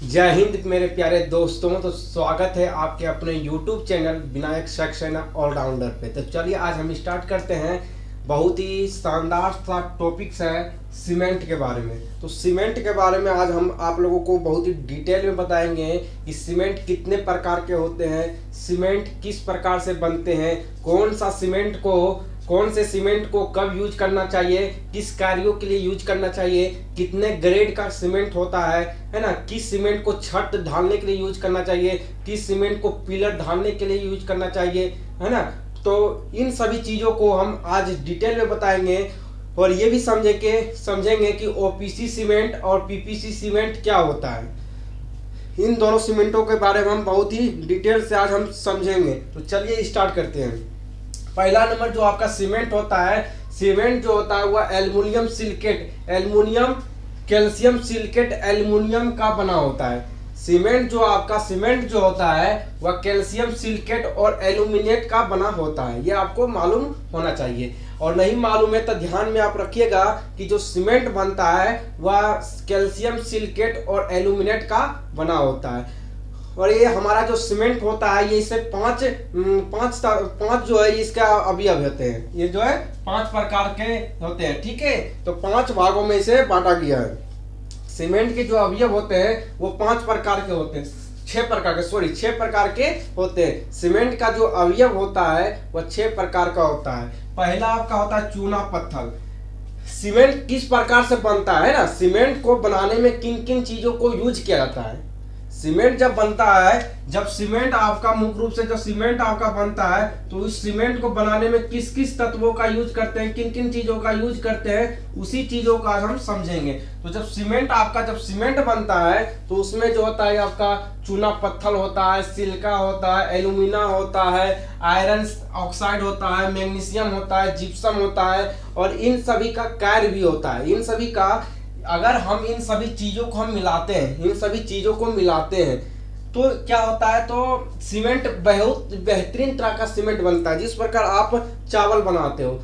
जय हिंद मेरे प्यारे दोस्तों। तो स्वागत है आपके अपने YouTube channel Vinayak Saxena all rounder पे। तो चलिए आज हम स्टार्ट करते हैं। बहुत ही शानदार सा टॉपिक्स है सीमेंट के बारे में। तो सीमेंट के बारे में आज हम आप लोगों को बहुत ही डिटेल में बताएंगे कि सीमेंट कितने प्रकार के होते हैं, सीमेंट किस प्रकार से बनते हैं, कौन से सीमेंट को कब यूज करना चाहिए, किस कार्यों के लिए यूज करना चाहिए, कितने ग्रेड का सीमेंट होता है ना, किस सीमेंट को छत ढालने के लिए यूज करना चाहिए, किस सीमेंट को पिलर ढालने के लिए यूज करना चाहिए, है ना। तो इन सभी चीज़ों को हम आज डिटेल में बताएंगे और ये भी समझेंगे कि ओपीसी सीमेंट और पीपीसी सीमेंट क्या होता है। इन दोनों सीमेंटों के बारे में हम बहुत ही डिटेल से आज हम समझेंगे। तो चलिए स्टार्ट करते हैं। पहला नंबर जो आपका सीमेंट होता है, सीमेंट जो होता है वह aluminium silicate, aluminium calcium silicate aluminium का बना होता है। सीमेंट जो होता है वह कैल्शियम सिलिकेट और एल्यूमिनेट का बना होता है। ये आपको मालूम होना चाहिए, और नहीं मालूम है तो ध्यान में आप रखिएगा कि जो सीमेंट बनता है वह कैल्शियम सिलिकेट और एल्यूमिनेट का बना होता है। और ये हमारा जो सीमेंट होता है ये इसे पांच जो है इसका अवयव होते हैं। ये जो है 5 प्रकार के होते हैं, ठीक है। तो 5 भागों में इसे बांटा गया है। सीमेंट के जो अवयव होते हैं वो 5 प्रकार के होते हैं, 6 प्रकार के होते हैं। सीमेंट का जो अवयव होता है वह 6 प्रकार का होता है। पहला आपका होता है चूना पत्थर। सीमेंट किस प्रकार से बनता है ना, सीमेंट को बनाने में किन किन चीजों को यूज किया जाता है। सीमेंट जब बनता है, जब सीमेंट आपका मुख्य रूप से जब सीमेंट आपका बनता है तो उस सीमेंट को बनाने में किस किस तत्वों का यूज करते हैं, किन किन चीजों का यूज करते हैं, उसी चीजों का हम समझेंगे। तो जब सीमेंट बनता है तो उसमें जो होता है आपका चूना पत्थर होता है, सिलिका होता है, एल्यूमिना होता है, आयरन ऑक्साइड होता है, मैग्नीशियम होता है, जिप्सम होता है, और इन सभी का कार्य भी होता है। इन सभी का अगर हम इन सभी चीजों को मिलाते हैं तो क्या होता है, तो सीमेंट बहुत बेहतरीन तरह का सीमेंट बनता है। जिस प्रकार आप चावल बनाते हो,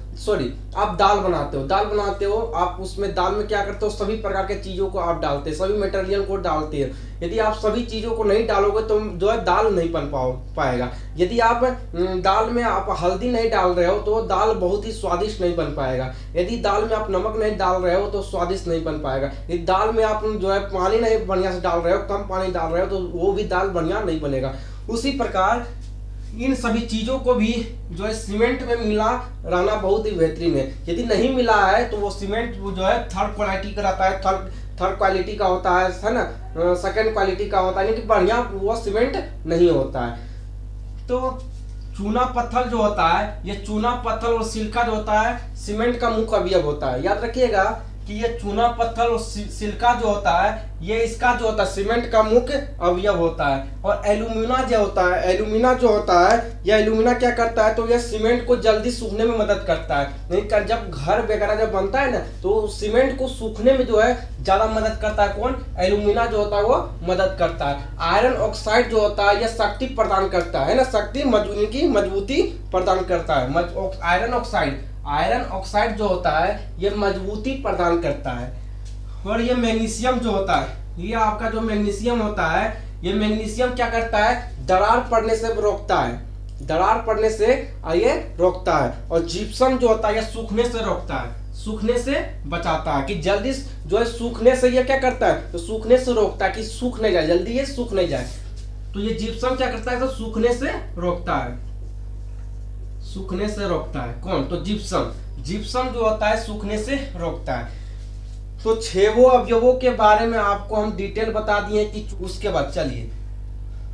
आप दाल बनाते हो, आप उसमें दाल में क्या करते हो, सभी प्रकार के चीजों को आप डालते हैं, सभी मटेरियल को डालते हैं। यदि आप सभी चीजों को नहीं डालोगे तो जो है दाल नहीं बन पाएगा। यदि आप दाल में आप हल्दी नहीं डाल रहे हो तो दाल बहुत ही स्वादिष्ट नहीं बन पाएगा। यदि दाल में आप नमक नहीं डाल रहे हो तो स्वादिष्ट नहीं बन पाएगा। यदि दाल में आप जो है पानी नहीं बढ़िया से डाल रहे हो, कम पानी डाल रहे हो, तो वो भी दाल बढ़िया नहीं बनेगा। उसी प्रकार इन सभी चीजों को भी जो है सीमेंट में मिला रहना बहुत ही बेहतरीन है। यदि नहीं मिला है तो वो सीमेंट वो जो है थर्ड क्वालिटी का रहता है, थर्ड क्वालिटी का होता है ना, सेकंड क्वालिटी का होता है, यानी कि बढ़िया वो सीमेंट नहीं होता है। तो चूना पत्थर जो होता है, ये चूना पत्थर और सिलिका जो होता है सीमेंट का मुख्य अवयव होता है। याद रखिएगा कि ये चूना पत्थर और सिलिका जो होता है ये इसका जो होता है सीमेंट का मुख्य अवयव होता है। और एल्यूमिना जो होता है यह एल्यूमिना क्या करता है, तो यह सीमेंट को जल्दी सूखने में मदद करता है। नहीं, जब घर वगैरह जब बनता है ना तो सीमेंट को सूखने में जो है ज्यादा मदद करता है। कौन? एल्यूमिना जो होता है वो मदद करता है। आयरन ऑक्साइड जो होता है यह शक्ति प्रदान करता है ना, शक्ति मजबूती प्रदान करता है। आयरन ऑक्साइड जो होता है ये मजबूती प्रदान करता है। और ये मैग्नीशियम जो होता है, ये आपका जो मैग्नीशियम होता है, ये मैग्नीशियम क्या करता है, दरार पड़ने से रोकता है। और जिप्सम जो होता है ये सूखने से रोकता है, सूखने से बचाता है, कि जल्दी जो है सूखने से ये क्या करता है, तो सूखने से रोकता है कि सूख नहीं जाए, जल्दी ये सूख नहीं जाए। तो ये जिप्सम क्या करता है, तो सूखने से रोकता है। कौन? तो जिप्सम जो होता है सूखने से रोकता है। तो 6 अवयवों के बारे में आपको हम डिटेल बता दिए कि उसके बाद चलिए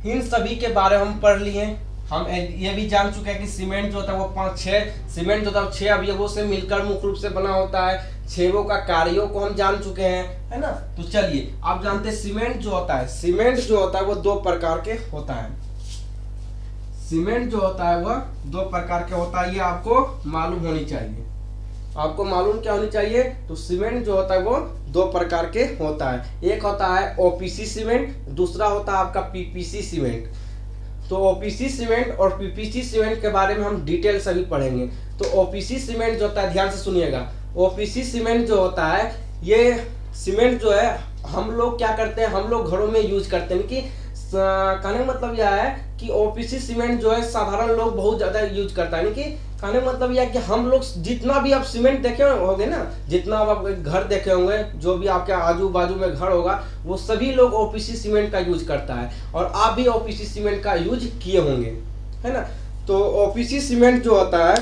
इन सभी के बारे में हम पढ़ लिए। हम ये भी जान चुके हैं कि सीमेंट जो होता है वो 6 अवयवों से मिलकर मुख्य रूप से बना होता है। 6 का कार्यों को हम जान चुके हैं, है ना। तो चलिए आप जानते हैं सीमेंट जो होता है वो 2 प्रकार के होता है। सीमेंट जो होता है वह 2 प्रकार के होता है, ये आपको मालूम होनी चाहिए। आपको मालूम क्या होनी चाहिए, तो सीमेंट जो होता है वो 2 प्रकार के होता है। एक होता है ओपीसी सीमेंट, दूसरा होता है आपका पीपीसी सीमेंट। तो ओपीसी सीमेंट और पीपीसी सीमेंट के बारे में हम डिटेल से भी पढ़ेंगे। तो ओपीसी सीमेंट जो होता है, ध्यान से सुनिएगा, ओपीसी सीमेंट जो होता है ये सीमेंट जो है हम लोग क्या करते हैं, हम लोग घरों में यूज करते हैं कि कहने का मतलब यह है कि ओपीसी सीमेंट जो है साधारण लोग बहुत ज्यादा यूज करता है। कि कहने का मतलब यह है कि हम लोग जितना भी आप सीमेंट देखे होंगे ना, जितना आप घर देखे होंगे, जो भी आपके आजू बाजू में घर होगा, वो सभी लोग ओपीसी सीमेंट का यूज करता है। और आप भी ओपीसी सीमेंट का यूज किए होंगे, है ना। तो ओपीसी सीमेंट जो होता है,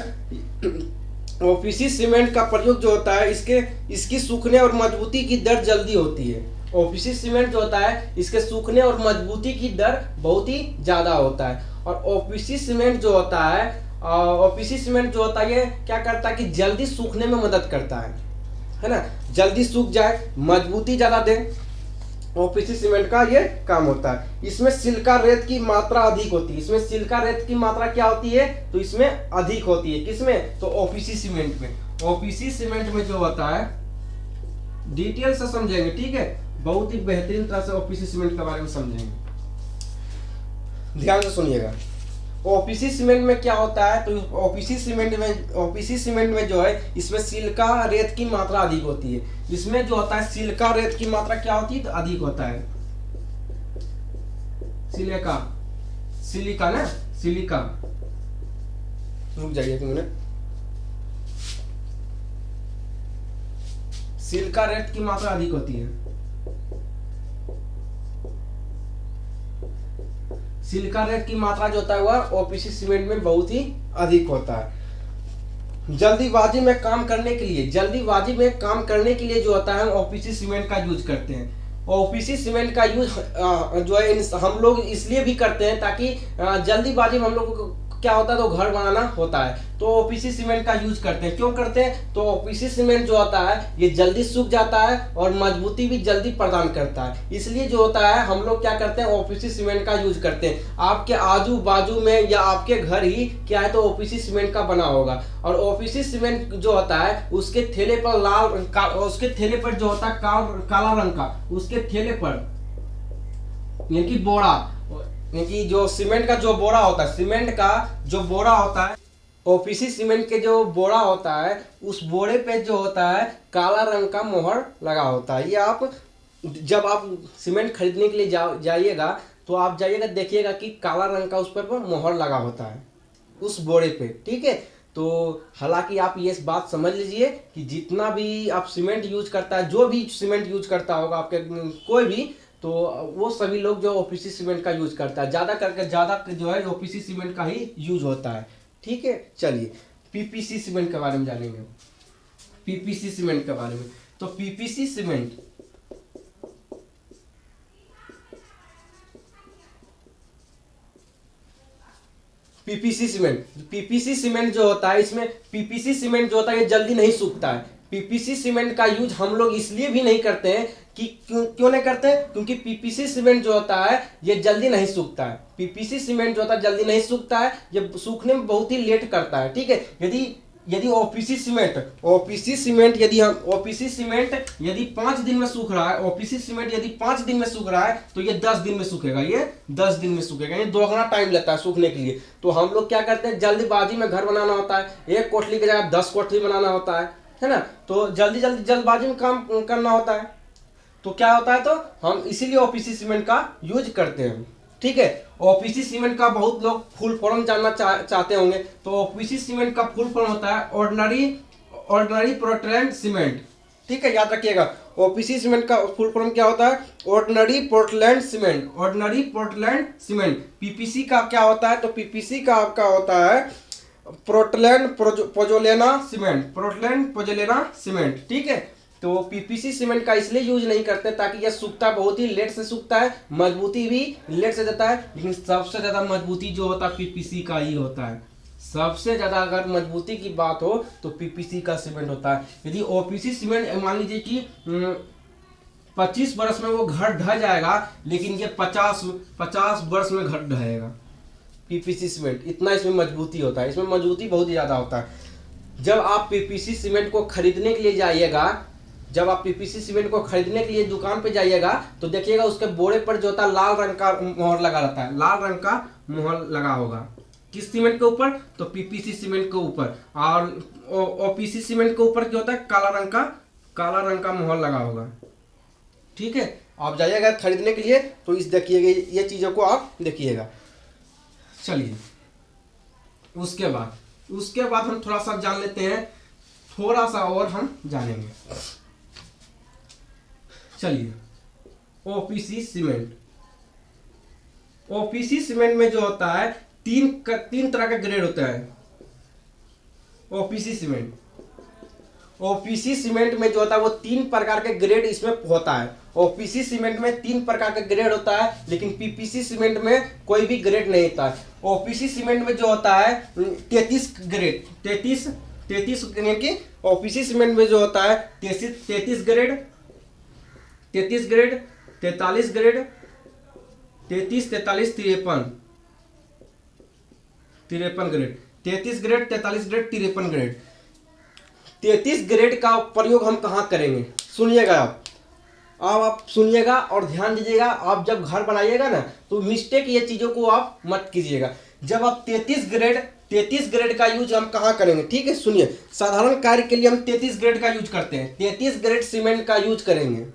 ओपीसी सीमेंट का प्रयोग जो होता है, इसकी सूखने और मजबूती की दर जल्दी होती है। ओपीसी सीमेंट जो होता है, इसके सूखने और मजबूती की दर बहुत ही ज्यादा होता है। और ओपीसी सीमेंट जो होता है, ओपीसी सीमेंट जो होता है ये क्या करता है कि जल्दी सूखने में मदद करता है ना, जल्दी सूख जाए, मजबूती ज्यादा दे। ओपीसी सीमेंट का ये काम होता है। इसमें सिलिका रेत की मात्रा अधिक होती है। इसमें सिलिका रेत की मात्रा क्या होती है, तो इसमें अधिक होती है। किसमें, तो ओपीसी सीमेंट में। ओपीसी सीमेंट में जो होता है, डिटेल से समझेंगे, ठीक है, बहुत ही बेहतरीन तरह से ओपीसी सीमेंट के बारे में समझेंगे, ध्यान से सुनिएगा। ओपीसी सीमेंट में क्या होता है, तो ओपीसी सीमेंट में जो है, इसमें सिलिका रेत की मात्रा अधिक होती है। इसमें जो होता है सिलिका रेत की मात्रा क्या होती है, तो अधिक होता है। सिलिका रुक जाइए एक मिनट। सिलिका रेत की मात्रा अधिक होती है। सिलिका रेत की मात्रा जो होता है वह ओपीसी सीमेंट में बहुत ही अधिक होता है। जल्दीबाजी में काम करने के लिए जो होता है, हम ओपीसी सीमेंट का यूज करते हैं। ओपीसी सीमेंट का यूज जो है हम लोग इसलिए भी करते हैं ताकि जल्दीबाजी में हम लोग को क्या होता है, तो घर बनाना होता है, तो ओपीसी सीमेंट का यूज करते हैं। क्यों करते हैं, तो ओपीसी सीमेंट जो होता है ये जल्दी सूख जाता है और मजबूती भी जल्दी प्रदान करता है। इसलिए जो होता है हम लोग क्या करते हैं, ओपीसी सीमेंट का यूज करते हैं। आपके आजू बाजू में या आपके घर ही क्या है, तो ओपीसी सीमेंट का बना होगा। और ओपीसी सीमेंट जो होता है उसके ठेले पर उसके ठेले पर जो होता है काला रंग का, उसके ठेले पर यानी कि बोरा, कि जो सीमेंट का जो बोरा होता है, सीमेंट का जो बोरा होता है, ओपीसी सीमेंट के जो बोरा होता है, उस बोरे पे जो होता है काला रंग का मोहर लगा होता है। ये आप जब आप सीमेंट खरीदने के लिए जाइएगा, तो आप जाइएगा देखिएगा कि काला रंग का उस पर मोहर लगा होता है उस बोरे पे, ठीक है। तो हालांकि आप ये बात समझ लीजिए कि जितना भी आप सीमेंट यूज करता है, जो भी सीमेंट यूज करता होगा आपके कोई भी, तो वो सभी लोग जो ओपीसी सीमेंट का यूज करता है, ज्यादा जो है ओपीसी सीमेंट का ही यूज होता है, ठीक है। चलिए पीपीसी सीमेंट के बारे में जानेंगे। पीपीसी सीमेंट के बारे में, तो पीपीसी सीमेंट जो होता है, इसमें पीपीसी सीमेंट जो होता है ये जल्दी नहीं सूखता है। पीपीसी सीमेंट का यूज हम लोग इसलिए भी नहीं करते हैं कि क्यों नहीं करते हैं, क्योंकि पीपीसी सीमेंट जो होता है ये जल्दी नहीं सूखता है। पीपीसी सीमेंट जो होता है जल्दी नहीं सूखता है, ये सूखने में बहुत ही लेट करता है, ठीक है। यदि ओपीसी सीमेंट यदि 5 दिन में सूख रहा है, ओपीसी सीमेंट यदि 5 दिन में सूख रहा है, तो ये 10 दिन में सूखेगा। ये 10 दिन में सूखेगा, ये दोगुना टाइम लेता है सूखने के लिए। तो हम लोग क्या करते हैं, जल्दीबाजी में घर बनाना होता है, एक कोठली की जगह 10 कोठली बनाना होता है ना। तो जल्दबाजी में काम करना होता है, तो क्या होता है, तो हम इसीलिए ओपीसी सीमेंट का यूज करते हैं, ठीक है। ओपीसी सीमेंट का बहुत लोग फुल फॉर्म जानना चाहते होंगे, तो ओपीसी सीमेंट का फुल फॉर्म होता है ऑर्डिनरी पोर्टलैंड सीमेंट, ठीक है, याद रखिएगा। ओपीसी सीमेंट का फुल फॉर्म क्या होता है, ऑर्डिनरी पोर्टलैंड सीमेंट। पीपीसी का क्या होता है, तो पीपीसी का आपका होता है पोर्टलैंड पोजोलेना सीमेंट, ठीक है। तो पीपीसी सीमेंट का इसलिए यूज नहीं करते ताकि यह सूखता बहुत ही लेट से सूखता है, मजबूती भी लेट से देता है, लेकिन सबसे ज्यादा मजबूती जो होता है पीपीसी का ही होता है। सबसे ज्यादा अगर मजबूती की बात हो तो पीपीसी का सीमेंट होता है। यदि ओपीसी सीमेंट मान लीजिए कि 25 वर्ष में वो घर ढह जाएगा, लेकिन ये 50 वर्ष में घर ढहेगा। पीपीसी सीमेंट इतना इसमें मजबूती होता है, इसमें मजबूती बहुत ही ज्यादा होता है। जब आप पीपीसी सीमेंट को खरीदने के लिए जाइएगा, दुकान पे जाइएगा, तो देखिएगा उसके बोरे पर जो होता है लाल रंग का मोहर लगा रहता है, लाल रंग का मोहर लगा होगा। किस सीमेंट के ऊपर, तो पीपीसी सीमेंट के ऊपर। और ओपीसी सीमेंट के ऊपर क्या होता है, काला रंग का मोहर लगा होगा, ठीक है, आप जाइएगा खरीदने के लिए तो इस देखिएगा, ये चीज़ों को आप देखिएगा। चलिए उसके बाद हम थोड़ा सा जान लेते हैं, थोड़ा सा और हम जानेंगे। चलिए ओपीसी सीमेंट, ओपीसी सीमेंट में जो होता है तीन तरह का ग्रेड होता है। ओपीसी सीमेंट में जो होता है वो 3 प्रकार के ग्रेड इसमें होता है। ओपीसी सीमेंट में 3 प्रकार का ग्रेड होता है, लेकिन पीपीसी सीमेंट में कोई भी ग्रेड नहीं होता है। ओपीसी सीमेंट में जो होता है 33 ग्रेड, 33 यानी कि ओपीसी सीमेंट में जो होता है 33 grade, 43 grade, 43 grade, 33, 43, 53 grade, 33 grade, 43 grade, 53 grade. 33 grade का प्रयोग हम कहाँ करेंगे, सुनिएगा आप सुनिएगा और ध्यान दीजिएगा। आप जब घर बनाइएगा ना तो मिस्टेक ये चीज़ों को आप मत कीजिएगा। जब आप 33 ग्रेड का यूज हम कहाँ करेंगे, ठीक है, सुनिए। साधारण कार्य के लिए हम 33 ग्रेड का यूज करते हैं, 33 ग्रेड सीमेंट का यूज करेंगे।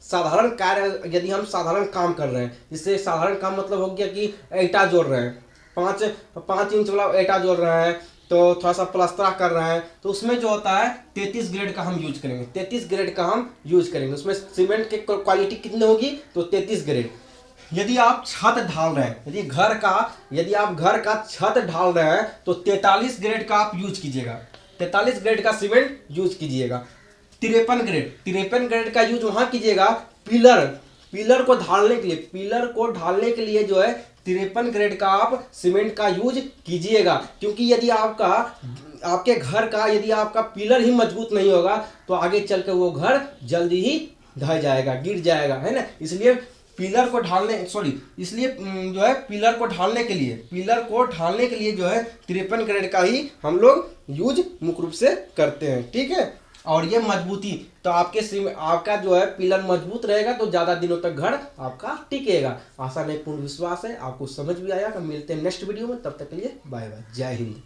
साधारण कार्य, यदि हम साधारण काम कर रहे हैं, जिससे साधारण काम मतलब हो गया कि ईंटा जोड़ रहे हैं, 5 इंच वाला ईंटा जोड़ रहे हैं, तो थोड़ा सा प्लास्टर कर रहे हैं, तो उसमें जो होता है 33 ग्रेड का हम यूज करेंगे। 33 ग्रेड का हम यूज करेंगे। उसमें सीमेंट की क्वालिटी कितनी होगी, तो 33 ग्रेड। यदि आप छत ढाल रहे हैं, यदि आप घर का छत ढाल रहे हैं तो 43 ग्रेड का आप यूज कीजिएगा, 43 ग्रेड का सीमेंट यूज कीजिएगा। 53 ग्रेड का यूज वहां कीजिएगा पिलर को ढालने के लिए जो है 53 ग्रेड का आप सीमेंट का यूज कीजिएगा। क्योंकि यदि आपके घर का यदि आपका पिलर ही मजबूत नहीं होगा तो आगे चल के वो घर जल्दी ही ढह जाएगा, गिर जाएगा, है ना। इसलिए पिलर को ढालने के लिए जो है 53 ग्रेड का ही हम लोग यूज मुख्य रूप से करते हैं, ठीक है। और ये मजबूती तो आपका जो है पिलर मजबूत रहेगा तो ज़्यादा दिनों तक घर आपका टिकेगा। आशा नहीं, पूर्ण विश्वास है आपको समझ भी आया। मिलते हैं नेक्स्ट वीडियो में, तब तक के लिए बाय बाय, जय हिंद।